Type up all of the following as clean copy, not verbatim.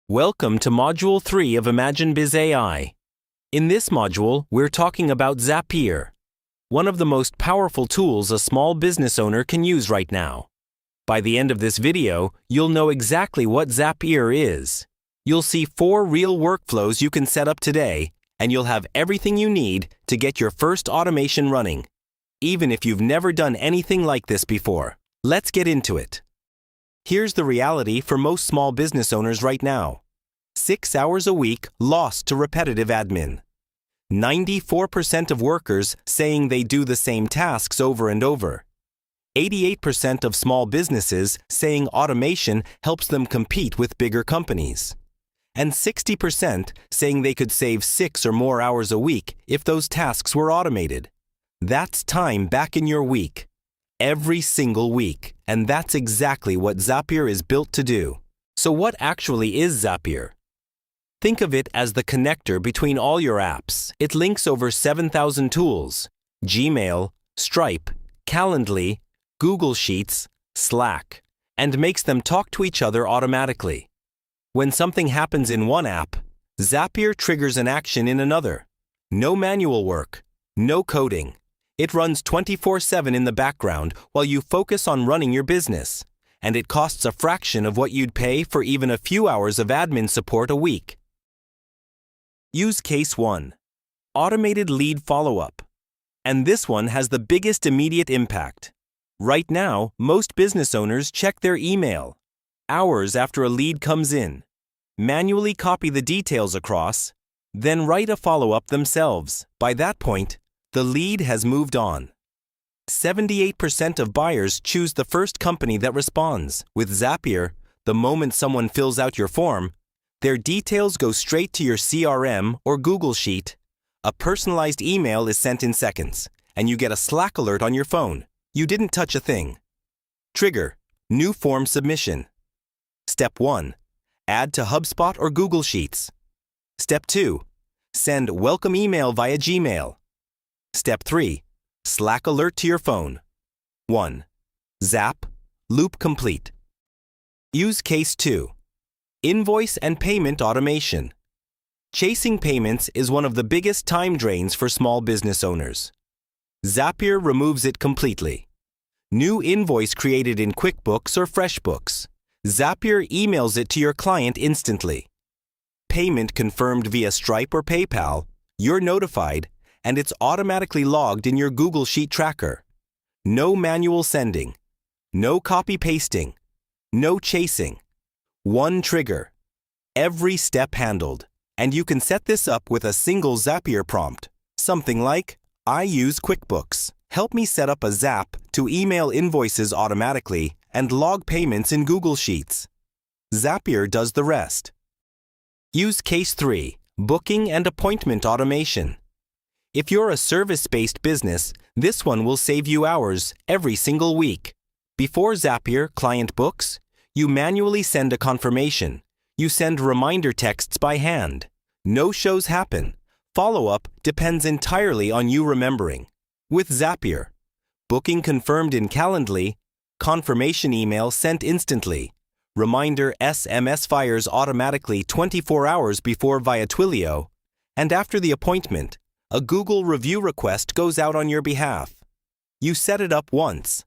Welcome to Module 3 of ImagineBizAI. In this module, we're talking about Zapier, one of the most powerful tools a small business owner can use right now. By the end of this video, you'll know exactly what Zapier is. You'll see 4 real workflows you can set up today, and you'll have everything you need to get your first automation running, even if you've never done anything like this before. Let's get into it. Here's the reality for most small business owners right now. 6 hours a week lost to repetitive admin. 94% of workers saying they do the same tasks over and over. 88% of small businesses saying automation helps them compete with bigger companies. And 60% saying they could save 6 or more hours a week if those tasks were automated. That's time back in your week. Every single week, and that's exactly what Zapier is built to do. So what actually is Zapier? Think of it as the connector between all your apps. It links over 7,000 tools: Gmail, Stripe, Calendly, Google Sheets, Slack, and makes them talk to each other automatically. When something happens in one app, Zapier triggers an action in another. No manual work, no coding. It runs 24/7 in the background while you focus on running your business, and it costs a fraction of what you'd pay for even a few hours of admin support a week. Use case 1, automated lead follow-up. And this one has the biggest immediate impact. Right now, most business owners check their email hours after a lead comes in, manually copy the details across, then write a follow-up themselves. By that point, the lead has moved on. 78% of buyers choose the first company that responds. With Zapier, the moment someone fills out your form, their details go straight to your CRM or Google Sheet. A personalized email is sent in seconds, and you get a Slack alert on your phone. You didn't touch a thing. Trigger: new form submission. Step 1, add to HubSpot or Google Sheets. Step 2, send welcome email via Gmail. Step 3, Slack alert to your phone. 1. Zap, loop complete. Use case 2, invoice and payment automation. Chasing payments is one of the biggest time drains for small business owners. Zapier removes it completely. New invoice created in QuickBooks or FreshBooks. Zapier emails it to your client instantly. Payment confirmed via Stripe or PayPal, you're notified, and it's automatically logged in your Google Sheet tracker. No manual sending, no copy-pasting, no chasing. One trigger. Every step handled. And you can set this up with a single Zapier prompt. Something like, I use QuickBooks. Help me set up a Zap to email invoices automatically and log payments in Google Sheets. Zapier does the rest. Use case 3, booking and appointment automation. If you're a service-based business, this one will save you hours every single week. Before Zapier client books, you manually send a confirmation. You send reminder texts by hand. No shows happen. Follow-up depends entirely on you remembering. With Zapier, booking confirmed in Calendly, confirmation email sent instantly, reminder SMS fires automatically 24 hours before via Twilio, and after the appointment, a Google review request goes out on your behalf. You set it up once.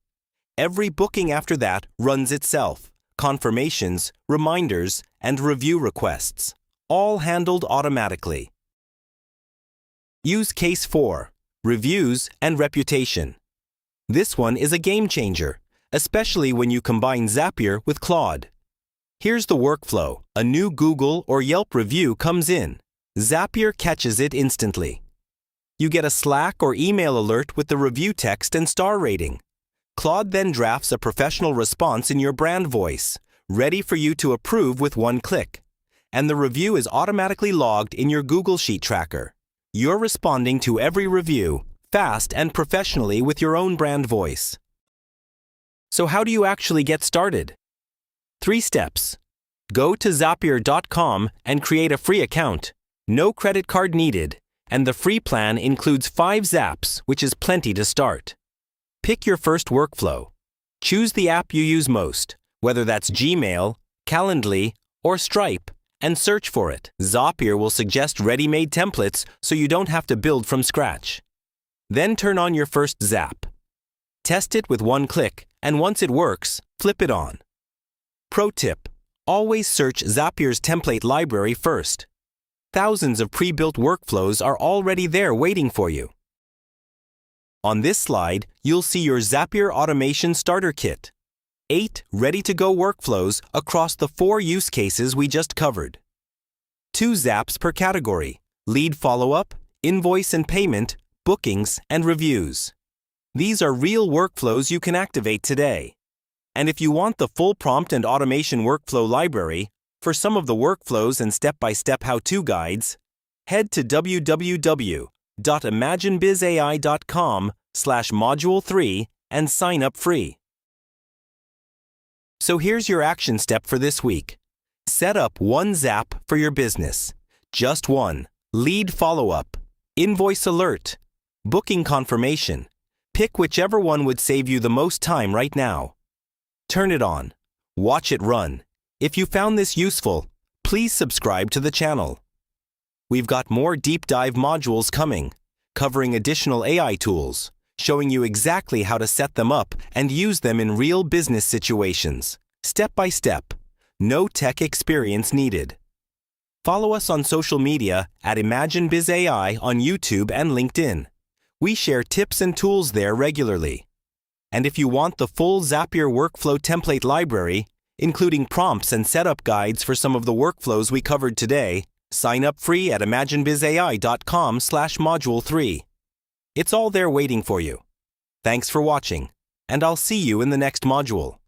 Every booking after that runs itself. Confirmations, reminders, and review requests, all handled automatically. Use case 4, reviews and reputation. This one is a game changer, especially when you combine Zapier with Claude. Here's the workflow. A new Google or Yelp review comes in. Zapier catches it instantly. You get a Slack or email alert with the review text and star rating. Claude then drafts a professional response in your brand voice, ready for you to approve with one click. And the review is automatically logged in your Google Sheet tracker. You're responding to every review, fast and professionally with your own brand voice. So how do you actually get started? 3 steps. Go to Zapier.com and create a free account. No credit card needed. And the free plan includes 5 zaps, which is plenty to start. Pick your first workflow. Choose the app you use most, whether that's Gmail, Calendly, or Stripe, and search for it. Zapier will suggest ready-made templates so you don't have to build from scratch. Then turn on your first Zap. Test it with one click, and once it works, flip it on. Pro tip: always search Zapier's template library first. Thousands of pre-built workflows are already there waiting for you. On this slide, you'll see your Zapier Automation Starter Kit. 8 ready-to-go workflows across the 4 use cases we just covered. 2 Zaps per category: lead follow-up, invoice and payment, bookings, and reviews. These are real workflows you can activate today. And if you want the full prompt and automation workflow library, for some of the workflows and step-by-step how-to guides, head to www.ImagineBizAI.com/module3 and sign up free. So here's your action step for this week. Set up one Zap for your business. Just one. Lead follow-up, invoice alert, booking confirmation. Pick whichever one would save you the most time right now. Turn it on. Watch it run. If you found this useful, please subscribe to the channel. We've got more deep dive modules coming, covering additional AI tools, showing you exactly how to set them up and use them in real business situations, step by step. No tech experience needed. Follow us on social media at ImagineBizAI on YouTube and LinkedIn. We share tips and tools there regularly. And if you want the full Zapier workflow template library, including prompts and setup guides for some of the workflows we covered today, sign up free at ImagineBizAI.com/module3. It's all there waiting for you. Thanks for watching, and I'll see you in the next module.